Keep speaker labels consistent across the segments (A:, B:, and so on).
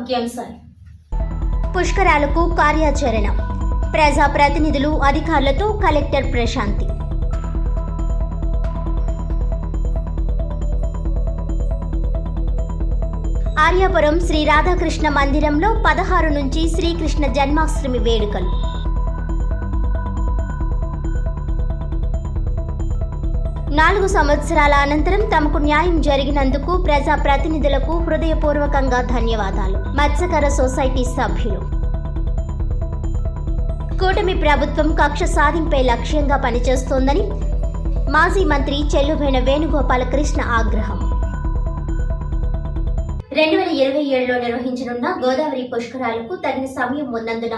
A: ముఖ్యాంశాలు.
B: పుష్కరాలకు కార్యాచరణ. ప్రజా ప్రతినిధులు అధికారులతో కలెక్టర్ ప్రశాంతి. ఆర్యాపురం శ్రీ రాధాకృష్ణ మందిరంలో 16 నుంచి శ్రీకృష్ణ జన్మాష్టమి వేడుకలు. నాలుగు సంవత్సరాల అనంతరం తమకు న్యాయం జరిగినందుకు ప్రజా ప్రతినిధులకు హృదయపూర్వకంగా ధన్యవాదాలు. మత్స్యకార సొసైటీ సభ్యులు. కూటమి ప్రభుత్వం కక్ష సాధింపే లక్ష్యంగా పనిచేస్తోందని మాజీ మంత్రి చెల్లుబోయిన వేణుగోపాలకృష్ణ ఆగ్రహం. 2027లో నిర్వహించనున్న గోదావరి పుష్కరాలకు తగిన సమయం ఉన్నందున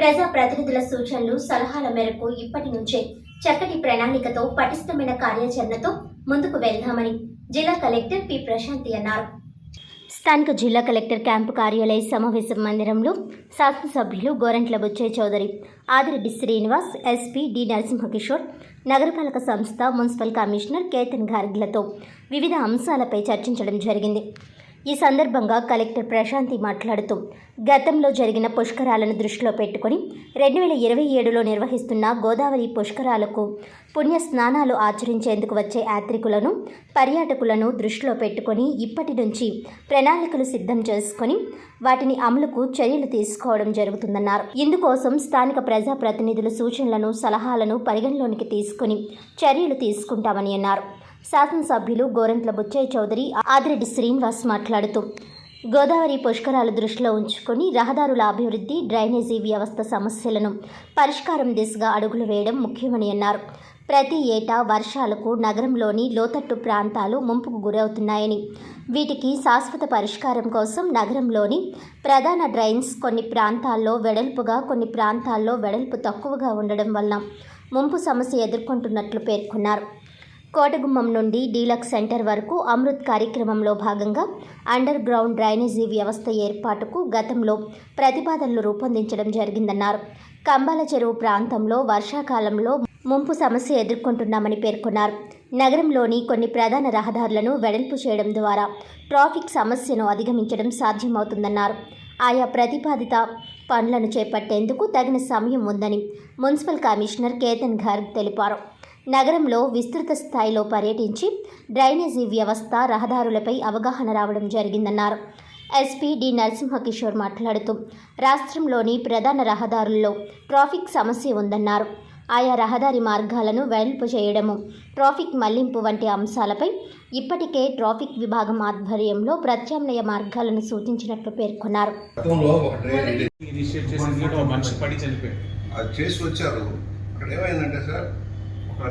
B: ప్రజా ప్రతినిధుల సూచనలు సలహాల మేరకు ఇప్పటి నుంచే చక్కటి ప్రణాళికతో పటిష్టమైన కార్యాచరణతో ముందుకు వెళ్దామని జిల్లా కలెక్టర్ పి ప్రశాంతి అన్నారు. స్థానిక జిల్లా కలెక్టర్ క్యాంపు కార్యాలయ సమావేశ మందిరంలో శాసనసభ్యులు గోరంట్ల బుచ్చయ్య చౌదరి, ఆదిరెడ్డి శ్రీనివాస్, ఎస్పీ డి నరసింహకిషోర్, నగరపాలక సంస్థ మున్సిపల్ కమిషనర్ కేతన్ గార్గ్లతో వివిధ అంశాలపై చర్చించడం జరిగింది. ఈ సందర్భంగా కలెక్టర్ ప్రశాంతి మాట్లాడుతూ గతంలో జరిగిన పుష్కరాలను దృష్టిలో పెట్టుకుని 2027లో నిర్వహిస్తున్న గోదావరి పుష్కరాలకు పుణ్య స్నానాలు ఆచరించేందుకు వచ్చే యాత్రికులను, పర్యాటకులను దృష్టిలో పెట్టుకుని ఇప్పటి నుంచి ప్రణాళికలు సిద్ధం చేసుకుని వాటిని అమలుకు చర్యలు తీసుకోవడం జరుగుతుందన్నారు. ఇందుకోసం స్థానిక ప్రజాప్రతినిధుల సూచనలను, సలహాలను పరిగణలోనికి తీసుకుని చర్యలు తీసుకుంటామని అన్నారు. శాసనసభ్యులు గోరంట్ల బుచ్చయ్య చౌదరి, ఆదిరెడ్డి శ్రీనివాస్ మాట్లాడుతూ గోదావరి పుష్కరాలు దృష్టిలో ఉంచుకొని రహదారుల అభివృద్ధి, డ్రైనేజీ వ్యవస్థ సమస్యలను పరిష్కారం దిశగా అడుగులు వేయడం ముఖ్యమని అన్నారు. ప్రతి ఏటా వర్షాలకు నగరంలోని లోతట్టు ప్రాంతాలు ముంపుకు గురవుతున్నాయని, వీటికి శాశ్వత పరిష్కారం కోసం నగరంలోని ప్రధాన డ్రైన్స్ కొన్ని ప్రాంతాల్లో వెడల్పుగా, కొన్ని ప్రాంతాల్లో వెడల్పు తక్కువగా ఉండడం వల్ల ముంపు సమస్య ఎదుర్కొంటున్నట్లు పేర్కొన్నారు. కోటగుమ్మం నుండి డీలక్స్ సెంటర్ వరకు అమృత్ కార్యక్రమంలో భాగంగా అండర్ గ్రౌండ్ డ్రైనేజీ వ్యవస్థ ఏర్పాటుకు గతంలో ప్రతిపాదనలు రూపొందించడం జరిగిందన్నారు. కంబాల చెరువు ప్రాంతంలో వర్షాకాలంలో ముంపు సమస్య ఎదుర్కొంటున్నామని పేర్కొన్నారు. నగరంలోని కొన్ని ప్రధాన రహదారులను వెడల్పు చేయడం ద్వారా ట్రాఫిక్ సమస్యను అధిగమించడం సాధ్యమవుతుందన్నారు. ఆయా ప్రతిపాదిత పనులను చేపట్టేందుకు తగిన సమయం ఉందని మున్సిపల్ కమిషనర్ కేతన్ గార్గ్ తెలిపారు. నగరంలో విస్తృత స్థాయిలో పర్యటించి డ్రైనేజీ వ్యవస్థ, రహదారులపై అవగాహన రావడం జరిగిందన్నారు. ఎస్పీ డి నరసింహకిషోర్ మాట్లాడుతూ రాష్ట్రంలోని ప్రధాన రహదారుల్లో ట్రాఫిక్ సమస్య ఉందన్నారు. ఆయా రహదారి మార్గాలను వెడల్పు చేయడము, ట్రాఫిక్ మళ్లింపు వంటి అంశాలపై ఇప్పటికే ట్రాఫిక్ విభాగం ఆధ్వర్యంలో ప్రత్యామ్నాయ మార్గాలను సూచించినట్లు పేర్కొన్నారు.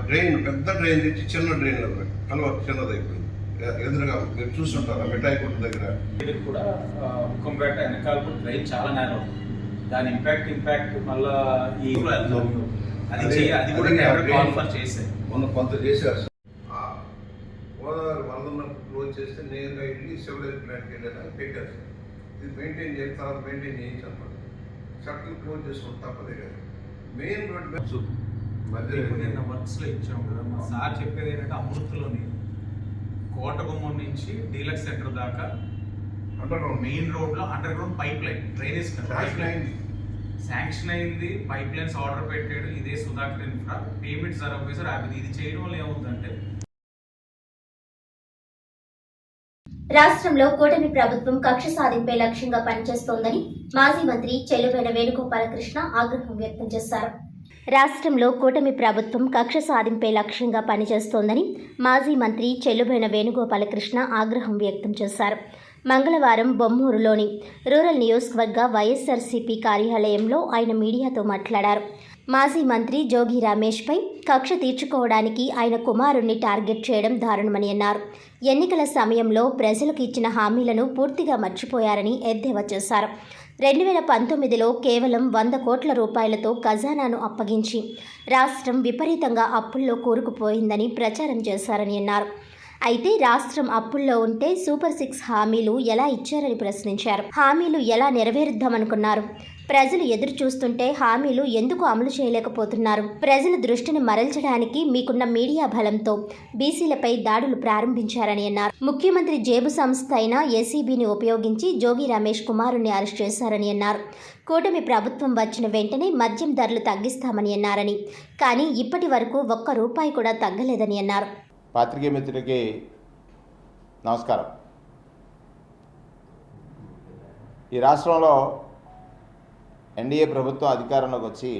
C: డ్రైన్, పెద్ద డ్రైన్ తెచ్చి చిన్న డ్రైన్ కలవ చిన్నదైపోయింది. ఎదురుగా మీరు చూస్తుంటారా మిఠాయి కొట్టు దగ్గర
D: కూడా హుక్కంపేట వెనకాల డ్రైన్ చాలా నేరో, దాని ఇంపాక్ట్ మళ్ళా ఈ అది కూడా కాన్ఫర్ చేశారు.
C: మొన్న కొంత చేశారు. గోదావరి వరద క్లోజ్ చేస్తే నేరుగా వెళ్ళి సివిలైజ్ ప్లాంట్కి వెళ్ళేదాన్ని పెట్టారు సార్. ఇది మెయింటైన్ చేసిన తర్వాత మెయింటైన్ చేయించాలన్నమాట. షట్లు క్లోజ్ చేసుకుంటే తప్పదే కదా. మెయిన్ రోడ్
D: నిన్న వర్క్స్లో ఇచ్చాము కదా. మా సార్ చెప్పేది ఏంటంటే అమృత్లోని కోటగుమ్మం నుంచి డీలక్స్ సెంటర్ దాకా మెయిన్ రోడ్లో under ground pipe line drainage sanction అయింది. పైప్ లైన్స్ ఆర్డర్ పెట్టాడు ఇదే సుధాకర్ ఇన్ఫ్రా. పేమెంట్స్ జరగపోయి అది ఇది చేయడం వల్ల ఏమవుతుందంటే
B: రాష్ట్రంలో కూటమి ప్రభుత్వం కక్ష సాధింపే లక్ష్యంగా పనిచేస్తోందని మాజీ మంత్రి చెల్లుబోయిన వేణుగోపాలకృష్ణ ఆగ్రహం వ్యక్తం చేశారు. రాష్ట్రంలో కూటమి ప్రభుత్వం కక్ష సాధింపే లక్ష్యంగా పనిచేస్తోందని మాజీ మంత్రి చెల్లుబోయిన వేణుగోపాలకృష్ణ ఆగ్రహం వ్యక్తం చేశారు. మంగళవారం బొమ్మూరులోని రూరల్ నియోజకవర్గ వైఎస్ఆర్సీపీ కార్యాలయంలో ఆయన మీడియాతో మాట్లాడారు. మాజీ మంత్రి జోగి రమేష్పై కక్ష తీర్చుకోవడానికి ఆయన కుమారుణ్ణి టార్గెట్ చేయడం దారుణమని అన్నారు. ఎన్నికల సమయంలో ప్రజలకు ఇచ్చిన హామీలను పూర్తిగా మర్చిపోయారని ఎద్దేవా చేశారు. 2019లో కేవలం 100 కోట్ల రూపాయలతో ఖజానాను అప్పగించి రాష్ట్రం విపరీతంగా అప్పుల్లో కూరుకుపోయిందని ప్రచారం చేశారని అన్నారు. అయితే రాష్ట్రం అప్పుల్లో ఉంటే సూపర్ 6 హామీలు ఎలా ఇచ్చారని ప్రశ్నించారు. హామీలు ఎలా నెరవేరుద్దామనుకున్నారు? ప్రజలు ఎదురు చూస్తుంటే హామీలు ఎందుకు అమలు చేయలేకపోతున్నారు? ప్రజల దృష్టిని మరల్చడానికి మీకున్న మీడియా బలంతో బీసీలపై దాడులు ప్రారంభించారని అన్నారు. ముఖ్యమంత్రి జేబు సంస్థ అయిన ఏసీబీని ఉపయోగించి జోగి రమేష్ కుమారుని అరెస్ట్ చేశారని అన్నారు. కూటమి ప్రభుత్వం వచ్చిన వెంటనే మద్యం ధరలు తగ్గిస్తామని అన్నారని, కానీ ఇప్పటి వరకు ఒక్క రూపాయి కూడా తగ్గలేదని అన్నారు.
A: పాత్రికేయ మిత్రులకి నమస్కారం. ఈ రాష్ట్రంలో ఎన్డీఏ ప్రభుత్వం అధికారంలోకి వచ్చి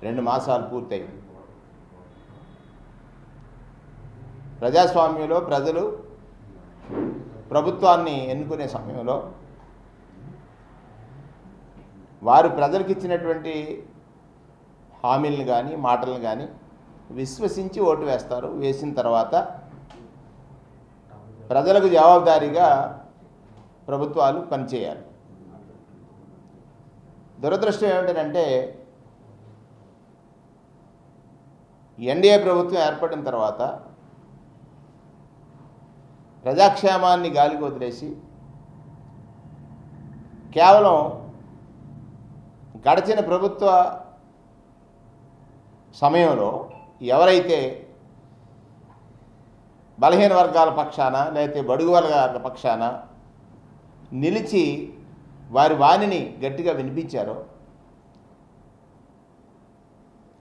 A: 2 మాసాలు పూర్తయింది. ప్రజాస్వామ్యంలో ప్రజలు ప్రభుత్వాన్ని ఎన్నుకునే సమయంలో వారు ప్రజలకు ఇచ్చినటువంటి హామీలను కానీ మాటలను కానీ విశ్వసించి ఓటు వేస్తారు. వేసిన తర్వాత ప్రజలకు జవాబుదారీగా ప్రభుత్వాలు పనిచేయాలి. దురదృష్టం ఏమిటంటే ఎన్డీఏ ప్రభుత్వం ఏర్పడిన తర్వాత ప్రజాక్షేమాన్ని గాలికి వదిలేసి కేవలం గడిచిన ప్రభుత్వ సమయంలో ఎవరైతే బలహీన వర్గాల పక్షాన లేకపోతే బడుగు వర్గాల పక్షాన నిలిచి వారి వాణిని గట్టిగా వినిపించారో,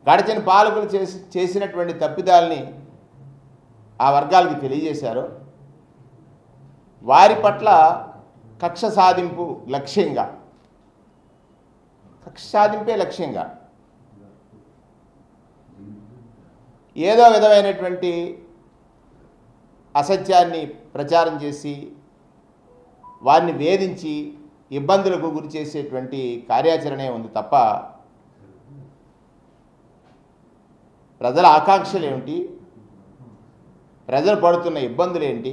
A: గడిచిన పాలకులు చేసినటువంటి తప్పిదాలని ఆ వర్గాలకి తెలియజేశారో, వారి పట్ల కక్ష సాధింపే లక్ష్యంగా ఏదో విధమైనటువంటి అసత్యాన్ని ప్రచారం చేసి వారిని వేధించి ఇబ్బందులకు గురి చేసేటువంటి కార్యాచరణే ఉంది తప్ప ప్రజల ఆకాంక్షలు ఏమిటి, ప్రజలు పడుతున్న ఇబ్బందులు ఏంటి,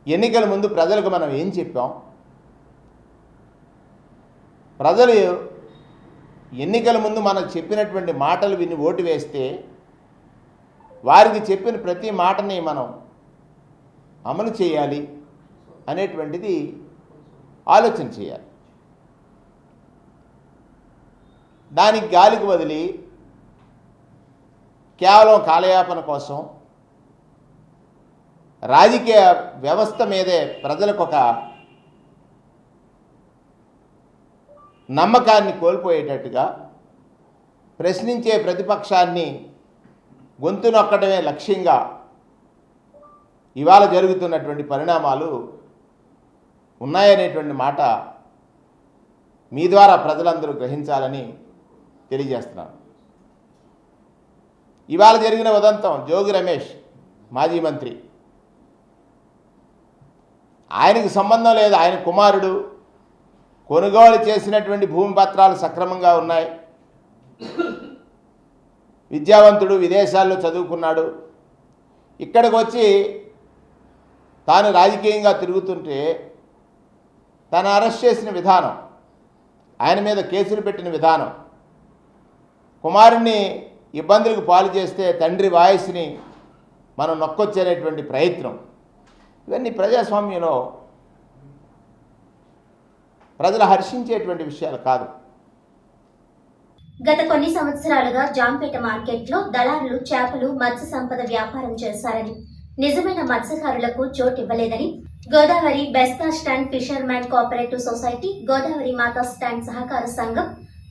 A: ఎన్నికల ముందు ప్రజలకు మనం ఏం చెప్పాం, ప్రజలు ఎన్నికల ముందు మనకు చెప్పినటువంటి మాటలు విని ఓటు వేస్తే వారికి చెప్పిన ప్రతి మాటని మనం అమలు చేయాలి అనేటువంటిది ఆలోచన చేయాలి. దానికి గాలికి వదిలి కేవలం కాలయాపన కోసం రాజకీయ వ్యవస్థ మీదే ప్రజలకు ఒక నమ్మకాన్ని కోల్పోయేటట్టుగా ప్రశ్నించే ప్రతిపక్షాన్ని గొంతు నొక్కడమే లక్ష్యంగా ఇవాళ జరుగుతున్నటువంటి పరిణామాలు ఉన్నాయనేటువంటి మాట మీ ద్వారా ప్రజలందరూ గ్రహించాలని తెలియజేస్తున్నాను. ఇవాళ జరిగిన ఉదంతం జోగి రమేష్ మాజీ మంత్రి, ఆయనకు సంబంధం లేదు. ఆయన కుమారుడు కొనుగోలు చేసినటువంటి భూమి పత్రాలు సక్రమంగా ఉన్నాయి, విద్యావంతుడు, విదేశాల్లో చదువుకున్నాడు. ఇక్కడికి వచ్చి తాను రాజకీయంగా తిరుగుతుంటే తను అరెస్ట్ చేసిన విధానం, ఆయన మీద కేసులు పెట్టిన విధానం, కుమారుణ్ణి ఇబ్బందులకు పాలు చేస్తే తండ్రి వాయిస్ని మనం నొక్కొచ్చేటువంటి ప్రయత్నం, ఇవన్నీ ప్రజాస్వామ్యంలో ప్రజలు హర్షించేటువంటి విషయాలు కాదు.
B: గత కొన్ని సంవత్సరాలుగా జాంపేట మార్కెట్లో దళారులు చేపలు, మత్స్య సంపద వ్యాపారం చేశారని, నిజమైన మత్స్యకారులకు చోటు ఇవ్వలేదని గోదావరి బెస్తా stand fisherman cooperative society, Godavari Mata stand సహకార సంఘం,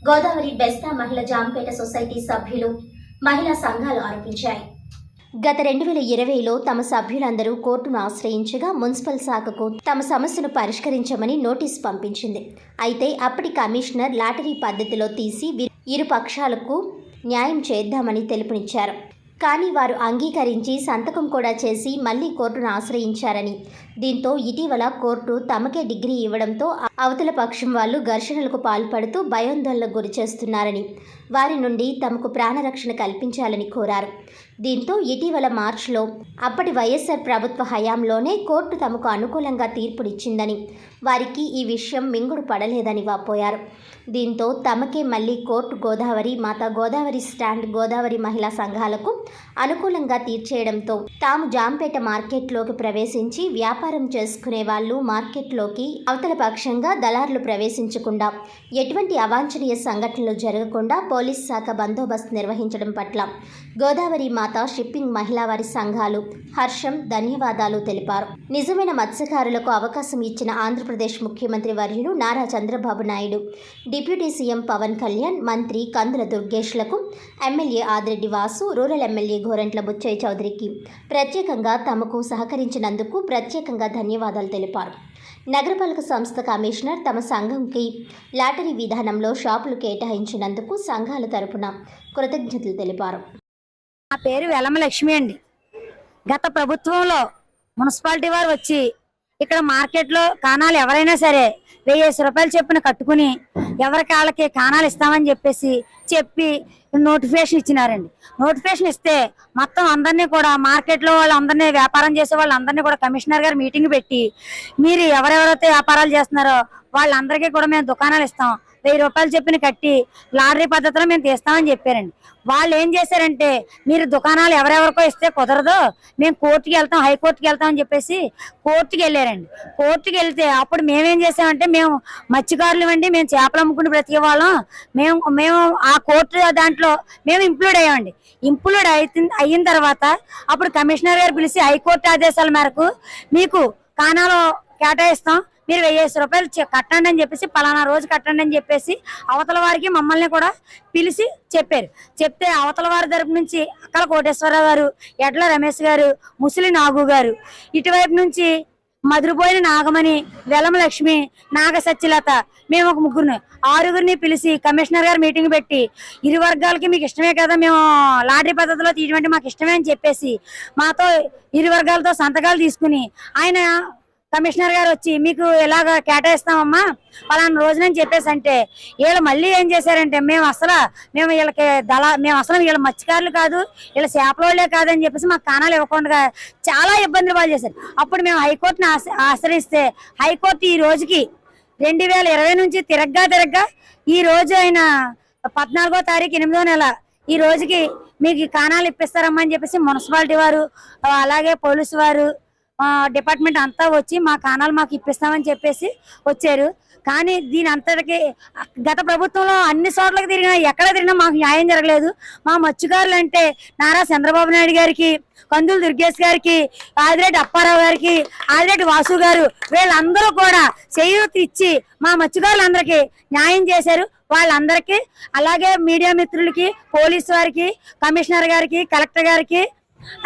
B: గోదావరి బెస్తా మహిళా జాంపేట సొసైటీ సభ్యులు, మహిళా సంఘాలు ఆరోపించాయి. గత 2020లో తమ సభ్యులందరూ కోర్టును ఆశ్రయించగా మున్సిపల్ శాఖకు తమ సమస్యను పరిష్కరించమని నోటీసు పంపించింది. అయితే అప్పటి కమిషనర్ లాటరీ పద్ధతిలో తీసి ఇరు పక్షాలకు న్యాయం చేద్దామని తెలుపునిచ్చారు. కానీ వారు అంగీకరించి సంతకం కూడా చేసి మళ్లీ కోర్టును ఆశ్రయించారని, దీంతో ఇటీవల కోర్టు తమకే డిగ్రీ ఇవ్వడంతో అవతల పక్షం వాళ్ళు ఘర్షణలకు పాల్పడుతూ భయాందోళనకు గురి చేస్తున్నారని, వారి నుండి తమకు ప్రాణరక్షణ కల్పించాలని కోరారు. దీంతో ఇటీవల మార్చిలో అప్పటి వైఎస్ఆర్ ప్రభుత్వ హయాంలోనే కోర్టు తమకు అనుకూలంగా తీర్పునిచ్చిందని, వారికి ఈ విషయం మింగుడు పడలేదని వాపోయారు. దీంతో తమకే మళ్లీ కోర్టు గోదావరి మాత, గోదావరి స్టాండ్, గోదావరి మహిళా సంఘాలకు అనుకూలంగా తీర్చేయడంతో తాము జాంపేట మార్కెట్లోకి ప్రవేశించి వ్యాపారం చేసుకునే వాళ్ళు మార్కెట్లోకి అవతల పక్షంగా దళారులు ప్రవేశించకుండా, ఎటువంటి అవాంఛనీయ సంఘటనలు జరగకుండా పోలీస్ శాఖ బందోబస్తు నిర్వహించడం పట్ల గోదావరి మాత షిప్పింగ్ మహిళా వారి సంఘాలు హర్షం, ధన్యవాదాలు తెలిపారు. నిజమైన మత్స్యకారులకు అవకాశం ఇచ్చిన ఆంధ్రప్రదేశ్ ముఖ్యమంత్రి వర్యులు నారా చంద్రబాబు నాయుడు, డిప్యూటీ సీఎం పవన్ కళ్యాణ్, మంత్రి కందుల దుర్గేష్లకు, MLA Adireddy Vasu, rural MLA Gorantla Butchaiah చౌదరికి ప్రత్యేకంగా తమకు సహకరించినందుకు ప్రత్యేకంగా ధన్యవాదాలు తెలిపారు. నగరపాలక సంస్థ కమిషనర్ తమ సంఘంకి లాటరీ విధానంలో షాపులు కేటాయించినందుకు సంఘాల తరపున కృతజ్ఞతలు తెలిపారు.
E: నా పేరు వెలమ లక్ష్మి అండి. గత ప్రభుత్వంలో మున్సిపాలిటీ వారు వచ్చి ఇక్కడ మార్కెట్లో కాణాలు ఎవరైనా సరే 1000 రూపాయలు చొప్పున కట్టుకుని ఎవరికి వాళ్ళకి కాణాలు ఇస్తామని చెప్పి నోటిఫికేషన్ ఇచ్చినారండి. నోటిఫికేషన్ ఇస్తే మొత్తం అందరినీ కూడా మార్కెట్లో వాళ్ళందరినీ, వ్యాపారం చేసే వాళ్ళందరినీ కూడా కమిషనర్ గారు మీటింగ్ పెట్టి, మీరు ఎవరెవరైతే వ్యాపారాలు చేస్తున్నారో వాళ్ళందరికీ కూడా మేము దుకాణాలు ఇస్తాం, 1000 రూపాయలు చెప్పిన కట్టి లాటరీ పద్ధతిలో మేము తీస్తామని చెప్పారండి. వాళ్ళు ఏం చేశారంటే, మీరు దుకాణాలు ఎవరెవరికో ఇస్తే కుదరదు, మేము కోర్టుకి వెళ్తాం, హైకోర్టుకి వెళ్తాం అని చెప్పేసి కోర్టుకి వెళ్ళారండి. కోర్టుకి వెళ్తే అప్పుడు మేమేం చేసామంటే, మేము మత్స్యకారులు అండి, మేము చేపలు అమ్ముకుని బ్రతికే వాళ్ళం, మేము ఆ కోర్టు దాంట్లో మేము ఇంప్లూడ్ అయ్యామండి. ఇంప్లూడ్ అయిన తర్వాత అప్పుడు కమిషనర్ గారు పిలిచి హైకోర్టు ఆదేశాల మేరకు మీకు కాణాలు కేటాయిస్తాం, మీరు 1000 రూపాయలు కట్టండి అని చెప్పేసి, పలానా రోజు కట్టండి అని చెప్పేసి అవతల వారికి మమ్మల్ని కూడా పిలిచి చెప్పారు. చెప్తే అవతల వారి తరపు నుంచి అక్కల కోటేశ్వరరావు గారు, ఎడ్ల రమేష్ గారు, ముసలి నాగు గారు, ఇటువైపు నుంచి మధురపోయిన నాగమణి, వెలమ లక్ష్మి, నాగ సత్యలత, మేము ఒక 6గురిని పిలిచి కమిషనర్ గారు మీటింగ్ పెట్టి, ఇరు వర్గాలకి మీకు ఇష్టమే కదా, మేము లాటరీ పద్ధతిలో తీయడం మాకు ఇష్టమే అని చెప్పేసి మాతో ఇరు వర్గాలతో సంతకాలు తీసుకుని, ఆయన కమిషనర్ గారు వచ్చి మీకు ఎలాగ కేటాయిస్తామమ్మా పలానా రోజునని చెప్పేసి అంటే, వీళ్ళు మళ్ళీ ఏం చేశారంటే, మేము అసలు వీళ్ళ మత్స్యకారులు కాదు, వీళ్ళ చేపలోళ్ళే కాదని చెప్పేసి మాకు కాణాలు ఇవ్వకుండా చాలా ఇబ్బందులు పాలు చేశారు. అప్పుడు మేము హైకోర్టుని ఆశ్రయిస్తే హైకోర్టు ఈ రోజుకి 2020 నుంచి తిరగ్గా ఈ రోజు అయిన 14వ తారీఖు 8వ నెల ఈ రోజుకి మీకు కాణాలు ఇప్పిస్తారమ్మా అని చెప్పేసి మున్సిపాలిటీ వారు, అలాగే పోలీసు వారు, డిపార్ట్మెంట్ అంతా వచ్చి మా కాణాలు మాకు ఇప్పిస్తామని చెప్పేసి వచ్చారు. కానీ దీని అంతటికి గత ప్రభుత్వంలో అన్ని చోట్లకి తిరిగినా, ఎక్కడ తిరిగినా మాకు న్యాయం జరగలేదు. మా మత్స్యకారులు అంటే నారా చంద్రబాబు నాయుడు గారికి, కందుల దుర్గేష్ గారికి, ఆదిరెడ్డి అప్పారావు గారికి, ఆదిరెడ్డి వాసు గారు, వీళ్ళందరూ కూడా చేయూత ఇచ్చి మా మత్స్యకారులందరికీ న్యాయం చేశారు. వాళ్ళందరికీ, అలాగే మీడియా మిత్రులకి, పోలీసు వారికి, కమిషనర్ గారికి, కలెక్టర్ గారికి,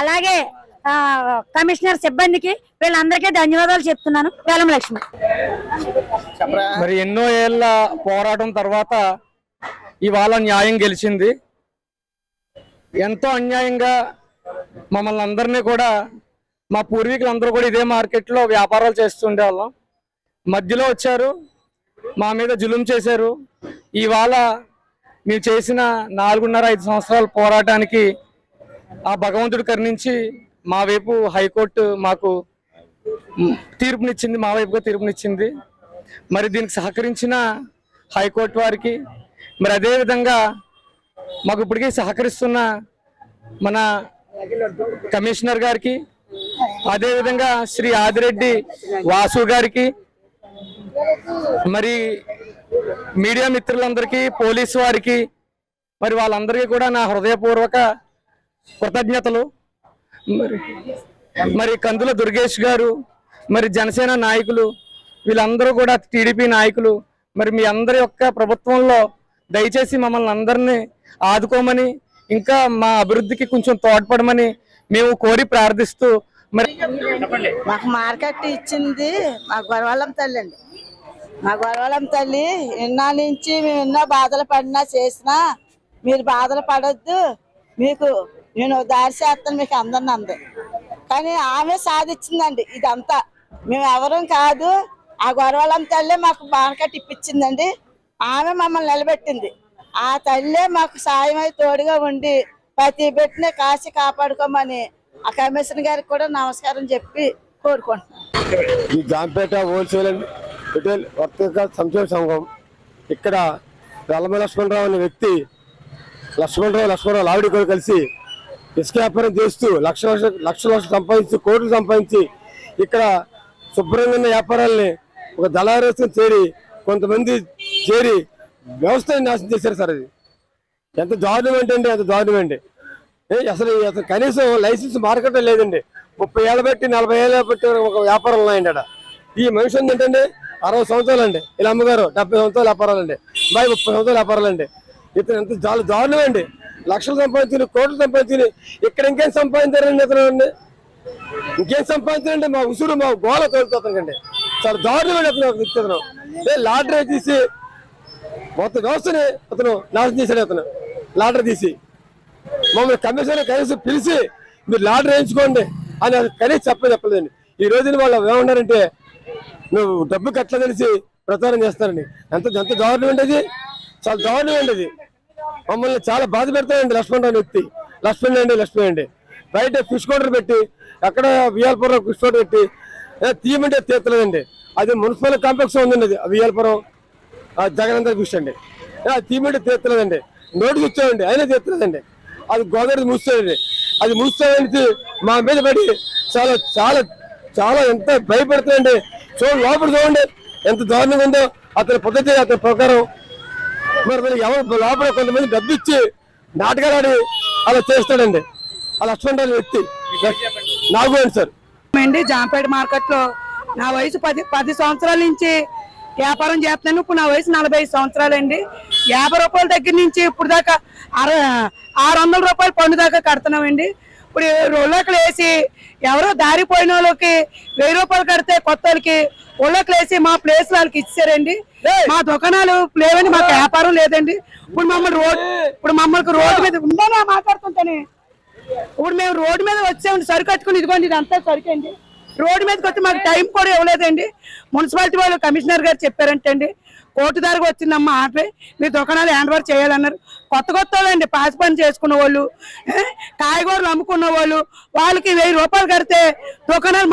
E: అలాగే కమిషనర్ సిబ్బందికి, వీళ్ళందరికీ ధన్యవాదాలు చెప్తున్నాను. వేలం లక్ష్మి.
F: మరి ఎన్నో ఏళ్ల పోరాటం తర్వాత ఇవాళ న్యాయం గెలిచింది. ఎంతో అన్యాయంగా మమ్మల్ని అందరినీ కూడా, మా పూర్వీకులందరూ కూడా ఇదే మార్కెట్లో వ్యాపారాలు చేస్తుండే వాళ్ళం. మధ్యలో వచ్చారు, మా మీద జులుం చేశారు. ఇవాళ మేము చేసిన 4.5 సంవత్సరాల పోరాటానికి ఆ భగవంతుడు కరుణించి మా వైపు హైకోర్టు మాకు తీర్పునిచ్చింది, మా వైపుగా తీర్పునిచ్చింది. మరి దీనికి సహకరించిన హైకోర్టు వారికి, మరి అదేవిధంగా మాకు ఇప్పటికీ సహకరిస్తున్న మన కమిషనర్ గారికి, అదేవిధంగా శ్రీ ఆదిరెడ్డి వాసు గారికి, మరి మీడియా మిత్రులందరికీ, పోలీసు వారికి, మరి వాళ్ళందరికీ కూడా నా హృదయపూర్వక కృతజ్ఞతలు. మరి కందుల దుర్గేష్ గారు, మరి జనసేన నాయకులు, వీళ్ళందరూ కూడా టీడీపీ నాయకులు, మరి మీ అందరి యొక్క ప్రభుత్వంలో దయచేసి మమ్మల్ని అందరినీ ఆదుకోమని, ఇంకా మా అభివృద్ధికి కొంచెం తోడ్పడమని మేము కోరి ప్రార్థిస్తూ, మరి
G: మాకు మార్కెట్ ఇచ్చింది మా గొరవాళ్ళం తల్లి అండి. మా గొరవాళ్ళం తల్లి ఎన్నా నుంచి మేము ఎన్నో బాధలు పడినా చేసినా, మీరు బాధలు పడొద్దు, మీకు నేను దారి చేస్తాను మీకు అందరిని అంది. కానీ ఆమె సాధించిందండి ఇదంతా, మేము ఎవరం కాదు. ఆ గొరవాళ్ళం తల్లే మాకు మార్కెట్ ఇప్పించిందండి. ఆమె మమ్మల్ని నిలబెట్టింది. ఆ తల్లే మాకు సాయం అయి తోడుగా ఉండి ప్రతి బిడ్డని కాసి కాపాడుకోమని ఆ కమిషనర్ గారికి కూడా నమస్కారం చెప్పి కోరుకుంటున్నాను.
H: ఈ జాంపేట హోల్సేల్ అండ్ రిటైల్ వర్తక సంక్షేమ సంఘం ఇక్కడ వెల్లమ లక్ష్మణరావు అనే వ్యక్తి లక్ష్మణరావు లావిడి కూడా కలిసి ఇసుక వ్యాపారం చేస్తూ లక్షలు సంపాదించి కోట్లు సంపాదించి ఇక్కడ శుభ్రంగా ఉన్న వ్యాపారాలని ఒక దళారేసుకుని కొంతమంది చేరి వ్యవస్థని నాశనం చేశారు సార్. అది ఎంత దారుణం ఏంటండి, అంత దారుణం అండి. అసలు కనీసం లైసెన్స్ మార్కెట్ లేదండి. 30 ఏళ్ళ బట్టి 40 ఏళ్ళ బట్టి ఒక వ్యాపారం ఉన్నాయండి అక్కడ. ఈ మనిషి ఏంటంటే 60 సంవత్సరాలు అండి, ఇలా అమ్మగారు 70 సంవత్సరాలు వ్యాపారాలండి, బాయ్ 30 సంవత్సరాలు వ్యాపారాలండి. ఇతను ఎంత చాలా దారుణం అండి. లక్షలు సంపాదించుకుని కోట్లు సంపాదించుకుని ఇక్కడ ఇంకేం సంపాదించారండి ఇతను అండి, ఇంకేం సంపాదించారండి. మా ఉసురు మా గోళ తోలుతుందండి. చాలా దారుణం అండి అతను వ్యక్తి. లాటరీ తీసి మొత్తం వ్యవస్థని అతను నాశనం చేశాడు. అతను లాటరీ తీసి మమ్మల్ని కమిషన్ కనీసం పిలిచి మీరు లాటరీ వేయించుకోండి అని కనీసం చెప్పలేదండి. ఈ రోజున వాళ్ళు ఏమన్నారంటే నువ్వు డబ్బు కట్టలేదనేసి ప్రచారం చేస్తారండి. ఎంత దారుణం ఉండేది, చాలా దారుణం ఉండేది. మమ్మల్ని చాలా బాధ పెడతాయండి లక్ష్మణరావు వ్యక్తి. లక్ష్మణ్ అండి బయట ఫిష్ కౌంటర్ పెట్టి అక్కడ వియాలపురం ఫిష్ కౌంటర్ పెట్టి తీయమంటే తీర్చలేదండి. అది మున్సిపల్ కాంప్లెక్స్ ఉందండి, అది వియాలపురం జగనందర్ ఫిష్ అండి. తీయమంటే తీర్చలేదండి. నోటీస్ ఇచ్చామండి, అయినా తీర్చలేదండి. అది గోదావరి మూస్తాడండి. అది మూస్తామని మా మీద పడి చాలా చాలా చాలా ఎంత భయపడుతుందండి. లోపల చూడండి ఎంత దారుణంగా ఉందో అతని పద్ధతి, అతని ప్రకారం. మరి ఎవరు లోపల కొంతమంది డబ్బు ఇచ్చి నాటకాలు ఆడి అలా చేస్తాడండి ఆ లక్ష్మణరావు వ్యక్తి. నాకు సార్
I: అండి జాంపేట మార్కెట్ లో నా వయసు 10 సంవత్సరాల నుంచి వ్యాపారం చేస్తున్నాను. ఇప్పుడు నా వయసు 45 సంవత్సరాలండి. 50 రూపాయల దగ్గర నుంచి ఇప్పుడు దాకా 600 రూపాయలు పన్ను దాకా కడుతున్నామండి. ఇప్పుడు రోడ్లోకి వేసి ఎవరో దారిపోయిన వాళ్ళకి 1000 రూపాయలు కడితే కొత్త వాళ్ళకి ఒళ్ళోకి వేసి మా ప్లేస్ వాళ్ళకి ఇచ్చారండి. మా దుకాణాలు లేవండి, మాకు వ్యాపారం లేదండి. ఇప్పుడు మమ్మల్ని రోడ్డు మీద ఉందని మాట్లాడుతుంటానే. ఇప్పుడు మేము రోడ్డు మీద వచ్చామండి, సరుకు కట్టుకుని ఇదిగోండి ఇదంతా సరుకు అండి. రోడ్డు మీదకి వచ్చి మాకు టైం కూడా ఇవ్వలేదండి. మున్సిపాలిటీ వాళ్ళు కమిషనర్ గారు చెప్పారంటండి కోర్టు దాకా వచ్చిందమ్మా ఆర్డర్, మీ దుకాణాలు హ్యాండ్ ఓవర్ చేయాలన్నారు. కొత్త వాళ్ళండి పాసి పని చేసుకున్న వాళ్ళు, కాయగూరలు అమ్ముకున్న వాళ్ళు, వాళ్ళకి 1000 రూపాయలు కడితే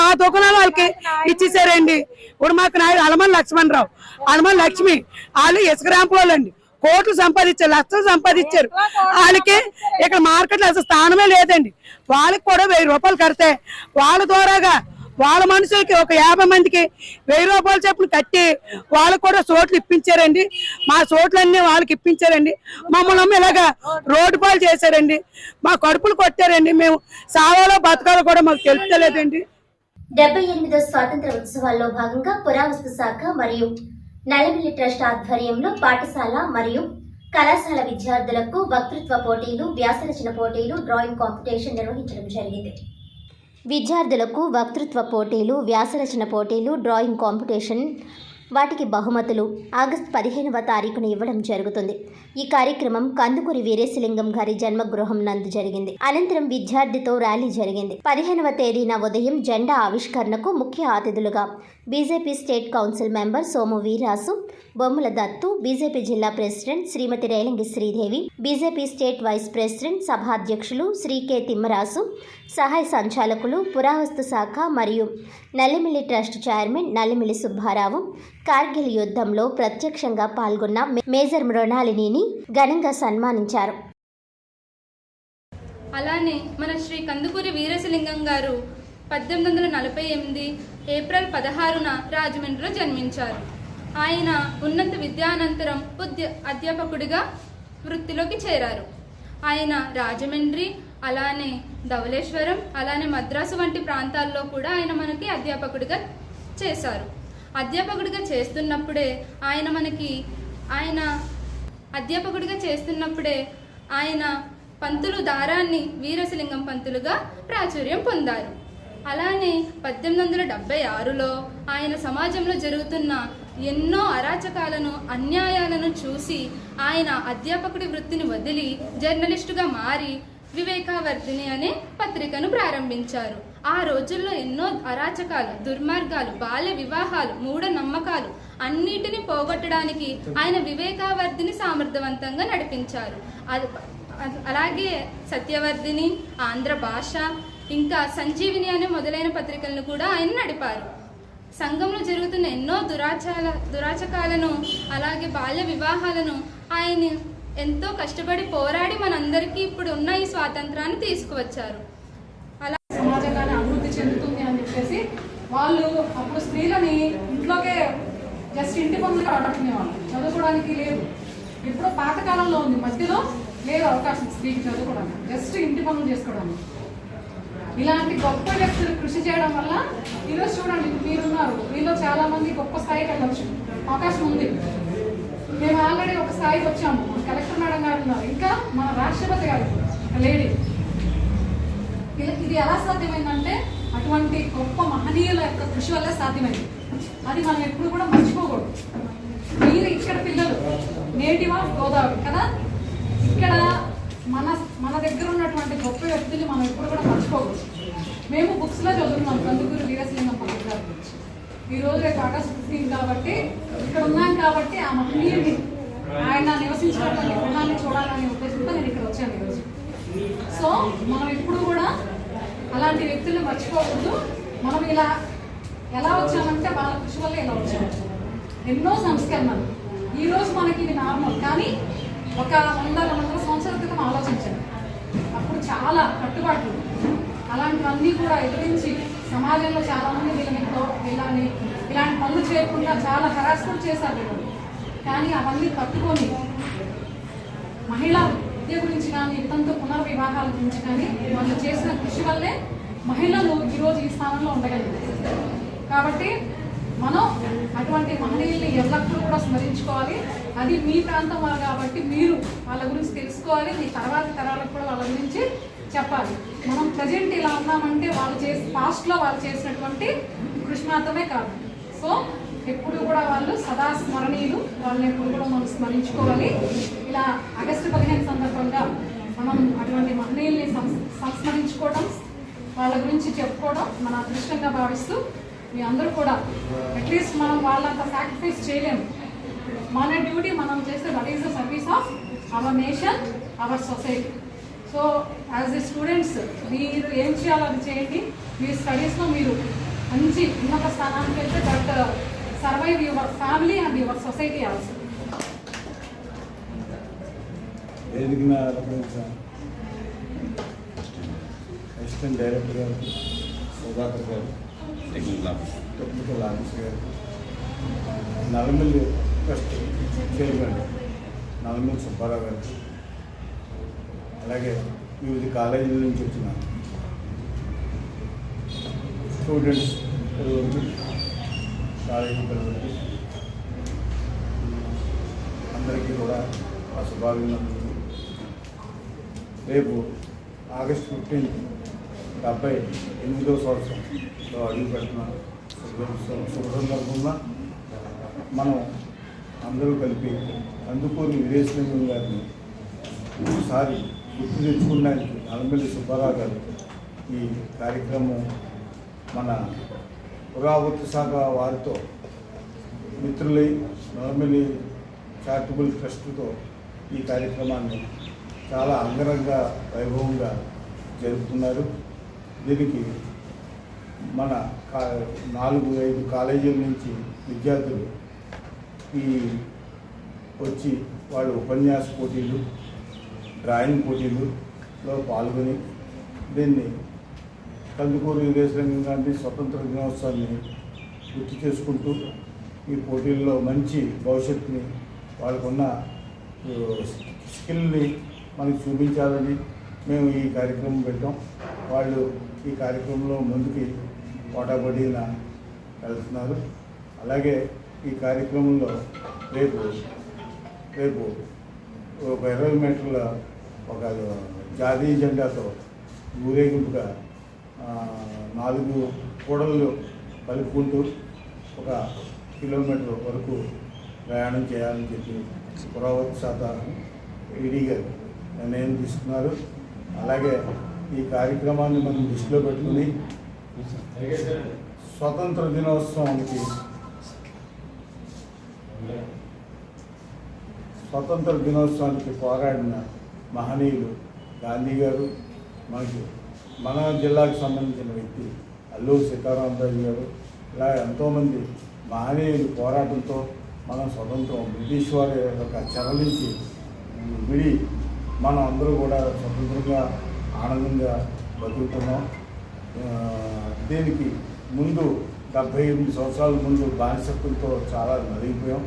I: మా దుకాణాలు వాళ్ళకి ఇచ్చేసారండి. ఇప్పుడు మాకు అలమన్ లక్ష్మణరావు, అలమన్ లక్ష్మి వాళ్ళు ఇసుక ర్యాంపు వాళ్ళండి. కోట్లు సంపాదించారు, లక్షలు సంపాదించారు. వాళ్ళకి ఇక్కడ మార్కెట్లో అసలు స్థానమే లేదండి. వాళ్ళకి కూడా 1000 రూపాయలు కడితే వాళ్ళ ద్వారాగా వాళ్ళ మనుషులకి ఒక 50 మందికి 1000 రూపాయలు చెప్పులు కట్టి వాళ్ళకి కూడా చోట్లు ఇప్పించారండి. మా చోట్లన్నీ వాళ్ళకి ఇప్పించారండి. మమ్మల్ని ఇలాగా రోడ్డు పాలు చేశారండి, మా కడుపులు కొట్టారండి. మేము సావాలో బతకాలో కూడా మాకు తెలుస్తలేదండి.
B: 78వ స్వాతంత్ర ఉత్సవాల్లో భాగంగా పురావస్తు శాఖ మరియు నల్లమిల్లి ట్రస్ట్ ఆధ్వర్యంలో పాఠశాల మరియు కళాశాల విద్యార్థులకు వక్తృత్వ పోటీలు, వ్యాసరచన పోటీలు, డ్రాయింగ్ కాంపిటీషన్ నిర్వహించడం జరిగింది. విద్యార్థులకు వక్తృత్వ పోటీలు, వ్యాసరచన పోటీలు, డ్రాయింగ్ కాంపిటీషన్ వాటికి బహుమతులు ఆగస్టు 15వ తారీఖున ఇవ్వడం జరుగుతుంది. ఈ కార్యక్రమం కందుకూరి వీరేశలింగం గారి జన్మగృహం నందు జరిగింది. అనంతరం విద్యార్థితో ర్యాలీ జరిగింది. 15వ తేదీన ఉదయం జెండా ఆవిష్కరణకు ముఖ్య అతిథులుగా BJP state council member Somu Veerasu, Bommala Dattu, BJP జిల్లా president Shrimati Relangi Sridevi, BJP state vice president సభాధ్యక్షులు శ్రీ కె తిమ్మరాసు, సహాయ సంచాలకులు పురావస్తు శాఖ మరియు నల్లమిల్లి ట్రస్ట్ చైర్మన్ నల్లమిల్లి సుబ్బారావు, కార్గిల్ యుద్ధంలో ప్రత్యక్షంగా పాల్గొన్న మేజర్ మృణాలినిని ఘనంగా సన్మానించారు.
J: అలానే మన శ్రీ కందుకూరి వీరేశలింగం గారు 1848 ఏప్రిల్ 16న రాజమండ్రిలో జన్మించారు. ఆయన ఉన్నత విద్యానంతరం అధ్యాపకుడిగా వృత్తిలోకి చేరారు. ఆయన రాజమండ్రి, అలానే ధవళేశ్వరం, అలానే మద్రాసు వంటి ప్రాంతాల్లో కూడా ఆయన మనకి అధ్యాపకుడిగా చేశారు. అధ్యాపకుడిగా చేస్తున్నప్పుడే ఆయన పంతులు దారాన్ని వీరేశలింగం పంతులుగా ప్రాచుర్యం పొందారు. అలానే 1876లో ఆయన సమాజంలో జరుగుతున్న ఎన్నో అరాచకాలను, అన్యాయాలను చూసి ఆయన అధ్యాపకుడి వృత్తిని వదిలి జర్నలిస్టుగా మారి వివేకావర్ధిని అనే పత్రికను ప్రారంభించారు. ఆ రోజుల్లో ఎన్నో అరాచకాలు, దుర్మార్గాలు, బాల్య వివాహాలు, మూఢనమ్మకాలు అన్నిటిని పోగొట్టడానికి ఆయన వివేకావర్ధిని సమర్థవంతంగా నడిపించారు. అలాగే సత్యవర్ధిని, ఆంధ్ర భాష, ఇంకా సంజీవిని అనే మొదలైన పత్రికలను కూడా ఆయన నడిపారు. సంఘంలో జరుగుతున్న ఎన్నో దురాచకాలను అలాగే బాల్య వివాహాలను ఆయన ఎంతో కష్టపడి పోరాడి మనందరికీ ఇప్పుడు ఉన్న ఈ స్వాతంత్రాన్ని తీసుకువచ్చారు. అలా
I: సమాజంగానే అభివృద్ధి చెందుతుంది అని చెప్పేసి వాళ్ళు అప్పుడు స్త్రీలని ఇంట్లోకే జస్ట్ ఇంటి పనులు ఆడుకునేవాళ్ళు, చదువుకోవడానికి లేదు. ఇప్పుడు పాతకాలంలో ఉంది, మధ్యలో లేదు అవకాశం స్త్రీకి చదువుకోవడానికి, జస్ట్ ఇంటి పనులు చేసుకోవడానికి. ఇలాంటి గొప్ప వ్యక్తులు కృషి చేయడం వల్ల ఈరోజు చూడండి మీరున్నారు, మీలో చాలా మంది గొప్ప స్థాయికి వెళ్ళొచ్చు, అవకాశం ఉంది. మేము ఆల్రెడీ ఒక స్థాయికి వచ్చాము. మన కలెక్టర్ మేడం గారు ఉన్నారు, ఇంకా మన రాష్ట్రపతి గారు లేడీ. ఇది ఎలా సాధ్యమైందంటే అటువంటి గొప్ప మహనీయుల యొక్క కృషి వల్ల సాధ్యమైంది. అది మనం ఎప్పుడు కూడా మర్చిపోకూడదు. మీరు ఇక్కడ పిల్లలు నేటివ్ ఆఫ్ గోదావరి కదా, ఇక్కడ మన దగ్గర ఉన్నటువంటి గొప్ప వ్యక్తులు మనం ఎప్పుడు కూడా మర్చిపోకూడదు. మేము బుక్స్లో చదువుతున్నాం కందుకూరి వీరేశలింగం పంతులు గారి గురించి. ఈరోజు రేపు ఆగస్టు 15 కాబట్టి ఇక్కడ ఉన్నాం కాబట్టి ఆ మహనీయుడిని ఆయన నివసించినటువంటి గృహాన్ని చూడాలనే ఉద్దేశంతో నేను ఇక్కడ వచ్చాను ఈరోజు. సో మనం ఎప్పుడు కూడా అలాంటి వ్యక్తులు మర్చిపోకూడదు. మనం ఇలా ఎలా వచ్చామంటే వాళ్ళ కృషి వల్ల ఇలా వచ్చాము. ఎన్నో సంస్కరణలు ఈరోజు మనకి ఇది నార్మల్, కానీ ఒక 100-200 సంవత్సరాల క్రితం ఆలోచించాను. అప్పుడు చాలా కట్టుబాట్లు, అలాంటివన్నీ కూడా ఎదిరించి సమాజంలో చాలామంది వీళ్ళని ఇలాంటి పనులు చేయకుండా చాలా హెరాస్మెంట్ చేశారు వీళ్ళు. కానీ అవన్నీ తట్టుకొని మహిళా విద్య గురించి కానీ వితంతు పునర్వివాహాల గురించి కానీ వాళ్ళు చేసిన కృషి వల్లే మహిళలు ఈరోజు ఈ స్థానంలో ఉండగలిగారు. కాబట్టి మనం అటువంటి మహనీయుల్ని ఎల్లప్పుడూ కూడా స్మరించుకోవాలి. అది మీ ప్రాంతం వారు కాబట్టి మీరు వాళ్ళ గురించి తెలుసుకోవాలి, మీ తర్వాత తరాలకు కూడా వాళ్ళ గురించి చెప్పాలి. మనం ప్రజెంట్ ఇలా ఉన్నామంటే పాస్ట్లో వాళ్ళు చేసినటువంటి కృషి మాత్రమే కాదు. సో ఎప్పుడు కూడా వాళ్ళు సదా స్మరణీయులు, వాళ్ళని ఎప్పుడు కూడా మనం స్మరించుకోవాలి. ఇలా ఆగస్టు 15 సందర్భంగా మనం అటువంటి మహనీయుల్ని సంస్మరించుకోవడం, వాళ్ళ గురించి చెప్పుకోవడం మన అదృష్టంగా భావిస్తూ మీ అందరూ కూడా అట్లీస్ట్ మనం వాళ్ళంత సాక్రిఫైస్ చేయలేము. మన డ్యూటీ మనం చేస్తే that is the service of our nation, our society. So as a students మీరు ఏం చేయాలో అది చేయండి. మీ స్టడీస్లో మీరు మంచి ఉన్నత స్థానానికి వెళ్తే that survive your family and your society also.
K: Assistant director గారు సుధాకర్ గారు, టెక్నికల్ ఆఫీసర్ గారు, నల్లమల్లి ట్రస్ట్ చైర్మన్ నల్లమల్లి సుబ్బారావు గారు, అలాగే వివిధ కాలేజీల నుంచి వచ్చిన స్టూడెంట్స్ పిల్లలకి, కాలేజీ పిల్లలకి అందరికీ కూడా ఆ శుభాభినందనలు. రేపు ఆగస్టు 15 78వ సంవత్సరంలో అడుగు పెడుతున్నాను. శుభ సందర్భంగా మనం అందరూ కలిపి కందుకూరి వీరేశలింగం గారిని ఒకసారి గుర్తు తెచ్చుకోవడానికి నల్లమల్లి సుబ్బారావు గారు ఈ కార్యక్రమం మన పురావస్తు శాఖ వారితో మిత్రులై నల్లమల్లి చారిటబుల్ ట్రస్ట్తో ఈ కార్యక్రమాన్ని చాలా అంగరంగ వైభవంగా జరుపుతున్నారు. దీనికి మన 4-5 కాలేజీల నుంచి విద్యార్థులు వచ్చి వాళ్ళు ఉపన్యాస పోటీలు, డ్రాయింగ్ పోటీలలో పాల్గొని దీన్ని కందుకూరి వీరేశలింగం గారి స్వతంత్ర దినోత్సవాన్ని గుర్తు చేసుకుంటూ ఈ పోటీల్లో మంచి భవిష్యత్తుని, వాళ్ళకున్న స్కిల్ని మనకు చూపించాలని మేము ఈ కార్యక్రమం పెట్టాం. వాళ్ళు ఈ కార్యక్రమంలో ముందుకి పోటాబడిన వెళ్తున్నారు. అలాగే ఈ కార్యక్రమంలో రేపు ఒక 20 మీటర్ల ఒక జాతీయ జెండాతో ఊరేగింపుగా 4 కూడళ్ళు కలుపుకుంటూ 1 కిలోమీటర్ వరకు ప్రయాణం చేయాలని చెప్పి పురావస్తు శాఖ ఈడీ గారు నిర్ణయం తీసుకున్నారు. అలాగే ఈ కార్యక్రమాన్ని మనం దృష్టిలో పెట్టుకుని స్వతంత్ర దినోత్సవానికి పోరాడిన మహనీయులు గాంధీ గారు, మన జిల్లాకు సంబంధించిన వ్యక్తి అల్లూరి సీతారామరాజు గారు, ఇలా ఎంతోమంది మహనీయులు పోరాటంతో మనం స్వతంత్రం బ్రిటిష్ వారి యొక్క చెర నుంచి విడి మనం అందరూ కూడా స్వతంత్రంగా ఆనందంగా బతుకుతున్నాం. దీనికి ముందు 78 సంవత్సరాల ముందు బానిసత్వంతో చాలా నలిగిపోయాం.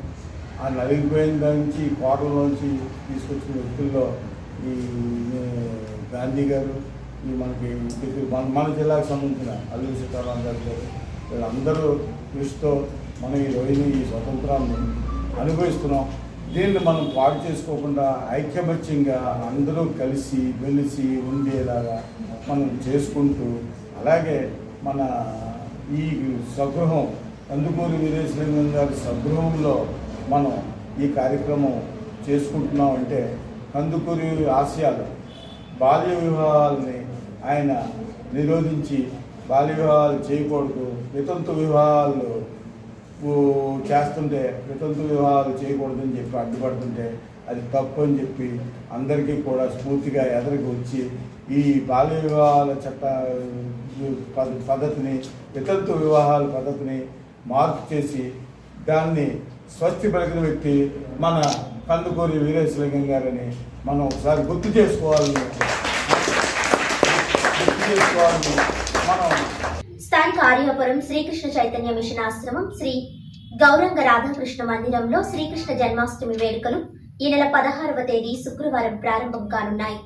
K: ఆ నలిగిపోయిన దాని నుంచి కోటలోంచి తీసుకొచ్చిన వ్యక్తుల్లో ఈ గాంధీ గారు, ఈ మనకి మన జిల్లాకు సంబంధించిన అల్లూరి సీతారామరాజు గారు, వీళ్ళందరూ కృషితో మనం ఈ రోజున ఈ స్వతంత్రాన్ని అనుభవిస్తున్నాం. దీన్ని మనం పాడు చేసుకోకుండా ఐక్యమత్యంగా అందరూ కలిసి వెలిసి ఉండేలాగా మనం చేసుకుంటూ, అలాగే మన ఈ స్వగృహం కందుకూరి వీరేశలింగం గారి స్వగృహంలో మనం ఈ కార్యక్రమం చేసుకుంటున్నామంటే కందుకూరి ఆశయాలు బాల్య వివాహాలని ఆయన నిరోధించి బాల్య వివాహాలు చేయకూడదు, వితంతు వివాహాలు చేస్తుంటే వితంతు వివాహాలు చేయకూడదని చెప్పి అడ్డుపడుతుంటే అది తప్పు అని చెప్పి అందరికీ కూడా స్ఫూర్తిగా ఎదరికి వచ్చి ఈ బాల్య వివాహాల చట్ట పద్ధతిని, వితంతు వివాహాల పద్ధతిని మార్పు చేసి దాన్ని స్వస్తి పలికిన వ్యక్తి మన కందుకూరి వీరేశలింగం గారని మనం ఒకసారి గుర్తు చేసుకోవాలని మనం
B: స్థానిక ఆర్యాపురం శ్రీకృష్ణ చైతన్య మిషన్ ఆశ్రమం శ్రీ గౌరంగ రాధాకృష్ణ మందిరంలో శ్రీకృష్ణ జన్మాష్టమి వేడుకలు ఈ నెల 16వ తేదీ శుక్రవారం ప్రారంభం కానున్నాయి.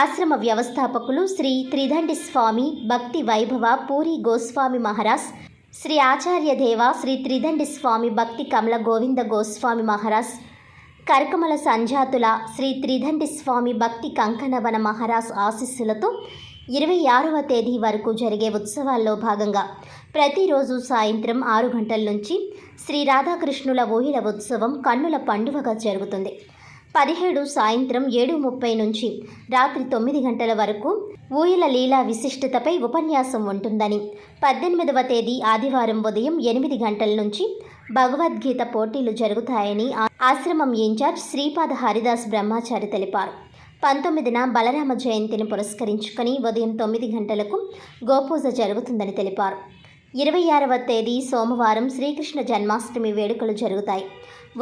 B: ఆశ్రమ వ్యవస్థాపకులు శ్రీ త్రిదండి స్వామి భక్తి వైభవ పూరి గోస్వామి మహారాజ్, శ్రీ ఆచార్య దేవ శ్రీ త్రిదండి స్వామి భక్తి కమల గోవింద గోస్వామి మహారాజ్, కరకమల సంజాతుల శ్రీ త్రిదండి స్వామి భక్తి కంకణవన మహారాజ్ ఆశీస్సులతో 26వ తేదీ వరకు జరిగే ఉత్సవాల్లో భాగంగా ప్రతిరోజు సాయంత్రం 6 గంటల నుంచి శ్రీ రాధాకృష్ణుల ఊహిల ఉత్సవం కన్నుల పండుగగా జరుగుతుంది. 17 సాయంత్రం 7:30 నుంచి రాత్రి 9 గంటల వరకు ఊయల లీలా విశిష్టతపై ఉపన్యాసం ఉంటుందని, 18వ తేదీ ఆదివారం ఉదయం 8 గంటల నుంచి భగవద్గీత పోటీలు జరుగుతాయని ఆశ్రమం ఇన్ఛార్జ్ శ్రీపాద హరిదాస్ బ్రహ్మచారి తెలిపారు. 19న బలరామ జయంతిని పురస్కరించుకొని ఉదయం 9 గంటలకు గోపూజ జరుగుతుందని తెలిపారు. 26వ తేదీ సోమవారం శ్రీకృష్ణ జన్మాష్టమి వేడుకలు జరుగుతాయి.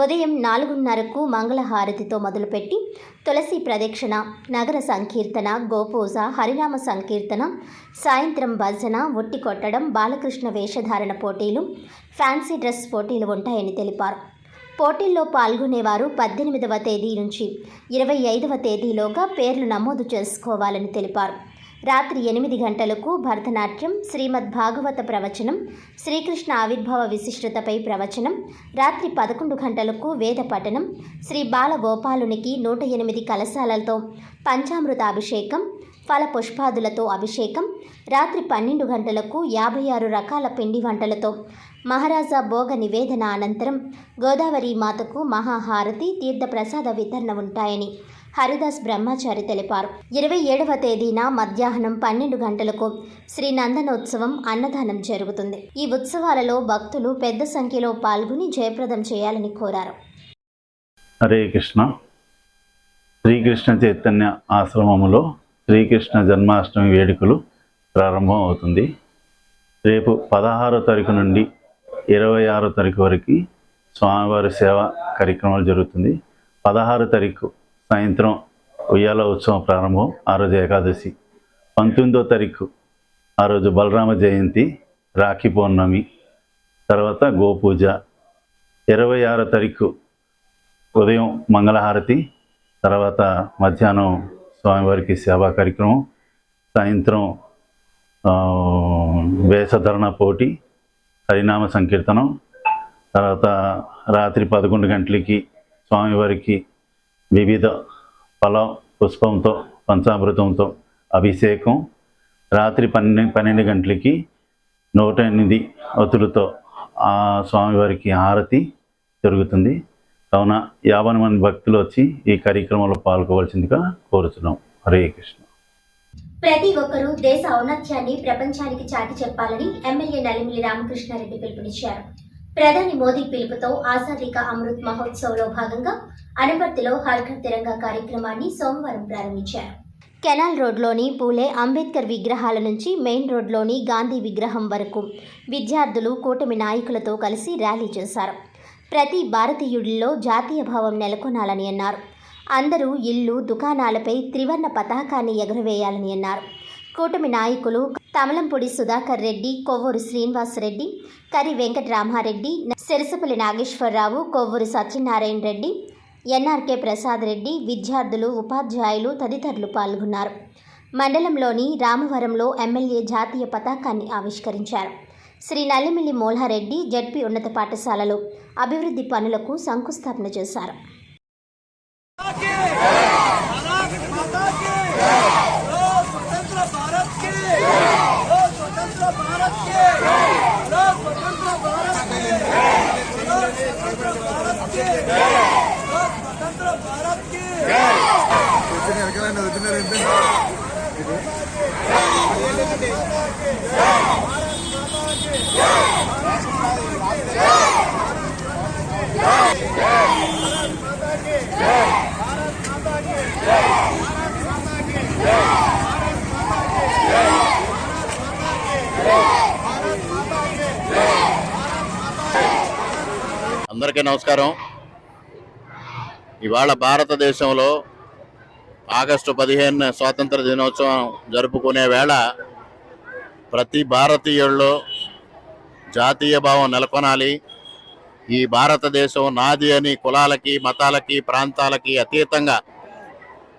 B: ఉదయం 4:30కు మంగళహారతితో మొదలుపెట్టి తులసి ప్రదక్షిణ, నగర సంకీర్తన, గోపూజ, హరినామ సంకీర్తన, సాయంత్రం భజన, ఉట్టి కొట్టడం, బాలకృష్ణ వేషధారణ పోటీలు, ఫ్యాన్సీ డ్రెస్ పోటీలు ఉంటాయని తెలిపారు. పోటీల్లో పాల్గొనేవారు 18వ తేదీ నుంచి 25వ తేదీలోగా పేర్లు నమోదు చేసుకోవాలని తెలిపారు. రాత్రి 8 గంటలకు భరతనాట్యం, శ్రీమద్ భాగవత ప్రవచనం, శ్రీకృష్ణ ఆవిర్భావ విశిష్టతపై ప్రవచనం, రాత్రి 11 గంటలకు వేద పఠనం, శ్రీ బాలగోపాలునికి 108 కలశాలతో పంచామృతాభిషేకం, ఫల పుష్పాదులతో అభిషేకం, రాత్రి 12 గంటలకు 56 రకాల పిండి వంటలతో మహారాజా భోగ నివేదన అనంతరం గోదావరి మాతకు మహాహారతి, తీర్థప్రసాద వితరణ ఉంటాయని హరిదాస్ బ్రహ్మచారి తెలిపారు. 27వ తేదీన మధ్యాహ్నం 12 గంటలకు శ్రీ నందనోత్సవం, అన్నదానం జరుగుతుంది. ఈ ఉత్సవాలలో భక్తులు పెద్ద సంఖ్యలో పాల్గొని జయప్రదం చేయాలని కోరారు.
L: హరే కృష్ణ. శ్రీకృష్ణ చైతన్య ఆశ్రమములో శ్రీకృష్ణ జన్మాష్టమి వేడుకలు ప్రారంభం అవుతుంది. రేపు 16వ తారీఖు నుండి 26వ తారీఖు వరకు స్వామివారి సేవ కార్యక్రమాలు జరుగుతుంది. 16వ తారీఖు సాయంత్రం ఉయ్యాల ఉత్సవం ప్రారంభం, ఆ రోజు ఏకాదశి. 19వ తారీఖు ఆ రోజు బలరామ జయంతి, రాఖీ పౌర్ణమి, తర్వాత గోపూజ. 26వ తారీఖు ఉదయం మంగళహారతి, తర్వాత మధ్యాహ్నం స్వామివారికి సేవా కార్యక్రమం, సాయంత్రం వేషధరణ పోటీ, హరినామ సంకీర్తనం, తర్వాత రాత్రి 11 గంటలకి స్వామివారికి వివిధ ఫల పుష్పంతో పంచామృతంతో అభిషేకం, రాత్రి 12 గంటలకి 108 ఒత్తులతో ఆ స్వామివారికి హారతి జరుగుతుంది. కావున 50 మంది భక్తులు వచ్చి ఈ కార్యక్రమంలో పాల్గొవలసిందిగా కోరుతున్నాం. హరే కృష్ణ.
B: ప్రతి ఒక్కరూ దేశ ఔన్నత్యాన్ని ప్రపంచానికి చాటి చెప్పాలని ఎమ్మెల్యే నలిమిలి రామకృష్ణారెడ్డి పిలుపునిచ్చారు. ప్రధాని మోదీ పిలుపుతో ఆజాదీ కా అమృత్ మహోత్సవ్లో భాగంగా అనపర్తిలో హర్ ఘర్ తిరంగా కార్యక్రమాన్ని సోమవారం ప్రారంభించారు. కెనాల్ రోడ్లోని పూలే అంబేద్కర్ విగ్రహాల నుంచి మెయిన్ రోడ్లోని గాంధీ విగ్రహం వరకు విద్యార్థులు కూటమి నాయకులతో కలిసి ర్యాలీ చేశారు. ప్రతి భారతీయుడిలో జాతీయ భావం నెలకొనాలని అన్నారు. అందరూ ఇల్లు, దుకాణాలపై త్రివర్ణ పతాకాన్ని ఎగురవేయాలని అన్నారు. కూటమి నాయకులు తమలంపూడి సుధాకర్ రెడ్డి, కొవ్వూరు శ్రీనివాసరెడ్డి, కరి వెంకటరామారెడ్డి, సిరసపల్లి నాగేశ్వరరావు, కొవ్వూరు సత్యనారాయణ రెడ్డి, ఎన్ఆర్కే ప్రసాద్ రెడ్డి, విద్యార్థులు, ఉపాధ్యాయులు తదితరులు పాల్గొన్నారు. మండలంలోని రామవరంలో ఎమ్మెల్యే జాతీయ పతాకాన్ని ఆవిష్కరించారు. శ్రీ నల్లిమిల్లి మోల్హారెడ్డి జడ్పీ ఉన్నత పాఠశాలలో అభివృద్ధి పనులకు శంకుస్థాపన చేశారు.
L: అందరికీ నమస్కారం. ఇవాళ భారతదేశంలో ఆగస్టు 15 స్వాతంత్ర దినోత్సవం జరుపుకునే వేళ ప్రతి భారతీయుల్లో జాతీయ భావం నెలకొనాలి. ఈ భారతదేశం నాది అని కులాలకి, మతాలకి, ప్రాంతాలకి అతీతంగా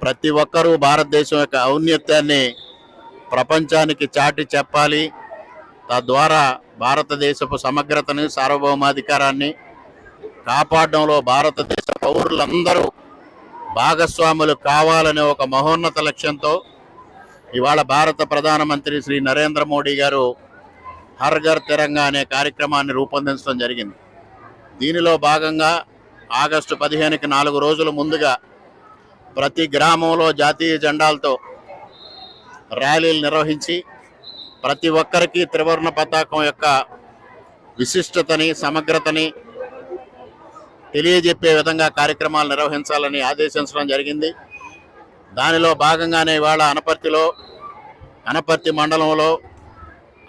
L: ప్రతి ఒక్కరూ భారతదేశం యొక్క ఔన్నత్యాన్ని ప్రపంచానికి చాటి చెప్పాలి. తద్వారా భారతదేశపు సమగ్రతని, సార్వభౌమాధికారాన్ని కాపాడడంలో భారతదేశ పౌరులందరూ భాగస్వాములు కావాలనే ఒక మహోన్నత లక్ష్యంతో ఇవాళ భారత ప్రధానమంత్రి శ్రీ నరేంద్ర మోడీ గారు హర్ ఘర్ తిరంగా అనే కార్యక్రమాన్ని రూపొందించడం జరిగింది. దీనిలో భాగంగా ఆగస్టు 15కి 4 రోజుల ముందుగా ప్రతి గ్రామంలో జాతీయ జెండాలతో ర్యాలీలు నిర్వహించి ప్రతి ఒక్కరికి త్రివర్ణ పతాకం యొక్క విశిష్టతని, సమగ్రతని తెలియజెప్పే విధంగా కార్యక్రమాలు నిర్వహించాలని ఆదేశించడం జరిగింది. దానిలో భాగంగానే ఇవాళ అనపర్తి మండలంలో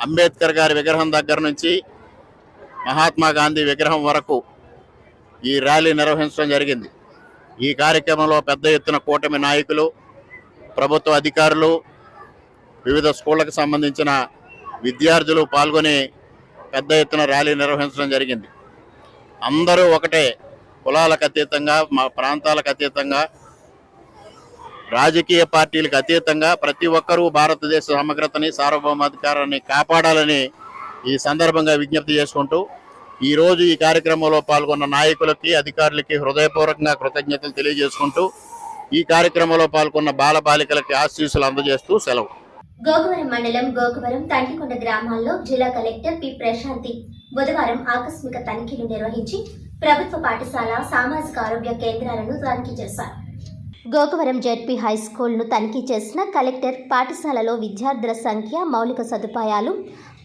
L: అంబేద్కర్ గారి విగ్రహం దగ్గర నుంచి మహాత్మా గాంధీ విగ్రహం వరకు ఈ ర్యాలీ నిర్వహించడం జరిగింది. ఈ కార్యక్రమంలో పెద్ద ఎత్తున కూటమి నాయకులు, ప్రభుత్వ అధికారులు, వివిధ స్కూళ్లకు సంబంధించిన విద్యార్థులు పాల్గొని పెద్ద ఎత్తున ర్యాలీ నిర్వహించడం జరిగింది. అందరూ ఒకటే, కులాలకు అతీతంగా, మా ప్రాంతాలకు అతీతంగా, రాజకీయ పార్టీలకు అతీతంగా ప్రతి ఒక్కరూ భారతదేశ సమగ్రతని, సార్వభౌమాధికారాన్ని కాపాడాలని ఈ సందర్భంగా విజ్ఞప్తి చేసుకుంటూ ఈరోజు ఈ కార్యక్రమంలో పాల్గొన్న నాయకులకి, అధికారులకి హృదయపూర్వకంగా కృతజ్ఞతలు తెలియజేసుకుంటూ ఈ కార్యక్రమంలో పాల్గొన్న బాలబాలికలకి ఆశీస్సులు అందజేస్తూ సెలవు.
B: గోకవరం మండలం గోకవరం, తంటికొండ గ్రామాల్లో జిల్లా కలెక్టర్ పి ప్రశాంతి బుధవారం ఆకస్మిక తనిఖీలు నిర్వహించి ప్రభుత్వ పాఠశాల, సామాజిక ఆరోగ్య కేంద్రాలను తనిఖీ చేశారు. గోకవరం జెడ్పీ హై స్కూల్ను తనిఖీ చేసిన కలెక్టర్ పాఠశాలలో విద్యార్థుల సంఖ్య, మౌలిక సదుపాయాలు,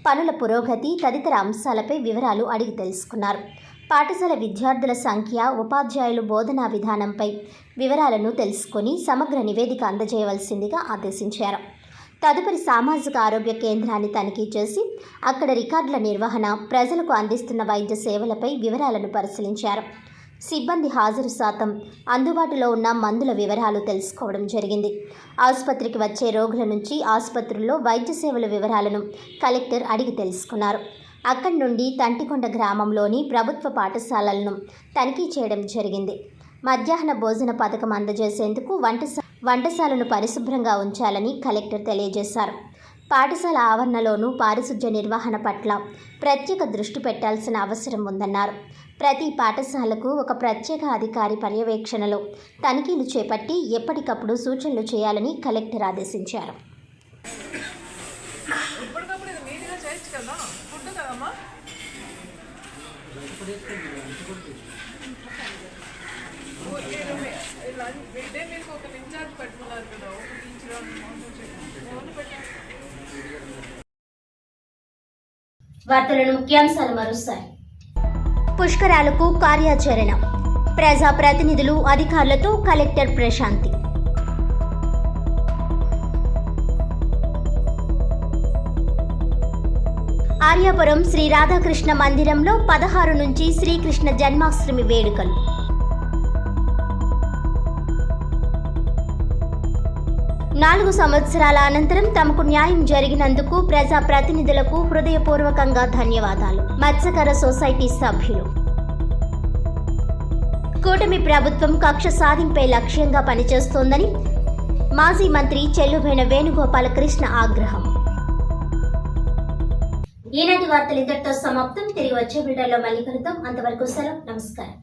B: పనుల పురోగతి తదితర అంశాలపై వివరాలు అడిగి తెలుసుకున్నారు. పాఠశాల విద్యార్థుల సంఖ్య, ఉపాధ్యాయులు బోధనా విధానంపై వివరాలను తెలుసుకుని సమగ్ర నివేదిక అందజేయవలసిందిగా ఆదేశించారు. తదుపరి సామాజిక ఆరోగ్య కేంద్రాన్ని తనిఖీ చేసి అక్కడ రికార్డుల నిర్వహణ, ప్రజలకు అందిస్తున్న వైద్య సేవలపై వివరాలను పరిశీలించారు. సిబ్బంది హాజరు శాతం, అందుబాటులో ఉన్న మందుల వివరాలు తెలుసుకోవడం జరిగింది. ఆసుపత్రికి వచ్చే రోగుల నుంచి ఆసుపత్రుల్లో వైద్య సేవల వివరాలను కలెక్టర్ అడిగి తెలుసుకున్నారు. అక్కడి నుండి తంటికొండ గ్రామంలోని ప్రభుత్వ పాఠశాలలను తనిఖీ చేయడం జరిగింది. మధ్యాహ్న భోజన పథకం అందజేసేందుకు వంటశాలను పరిశుభ్రంగా ఉంచాలని కలెక్టర్ తెలియజేశారు. పాఠశాల ఆవరణలోనూ పారిశుధ్య నిర్వహణ పట్ల ప్రత్యేక దృష్టి పెట్టాల్సిన అవసరం ఉందన్నారు. ప్రతి పాఠశాలకు ఒక ప్రత్యేక అధికారి పర్యవేక్షణలో తనిఖీలు చేపట్టి ఎప్పటికప్పుడు సూచనలు చేయాలని కలెక్టర్ ఆదేశించారు. వార్తలను ముఖ్యాంశాలు మరోసారి. పుష్కరాలకు కార్యాచరణ. ప్రజా ప్రతినిధులు అధికారులతో కలెక్టర్ ప్రశాంతి. ఆర్యాపురం శ్రీ రాధాకృష్ణ మందిరంలో 16 నుంచి శ్రీకృష్ణ జన్మాష్టమి వేడుకలు. నాలుగు సంవత్సరాల అనంతరం తమకు న్యాయం జరిగినందుకు ప్రజా ప్రతినిధులకు హృదయపూర్వకంగా ధన్యవాదాలు. మత్స్యకార సొసైటీ సభ్యులు. కూటమి ప్రభుత్వం కక్ష సాధింపే లక్ష్యంగా పనిచేస్తోందని మాజీ మంత్రి చెల్లుబోయిన వేణుగోపాల కృష్ణ ఆగ్రహం. ఈనాటి వార్తలు ఇంతటితో సమాప్తం. తిరిగి వచ్చే బిడ్డల్లో మళ్ళీ కలుద్దాం. అంతవరకు సెలవు. నమస్కారం.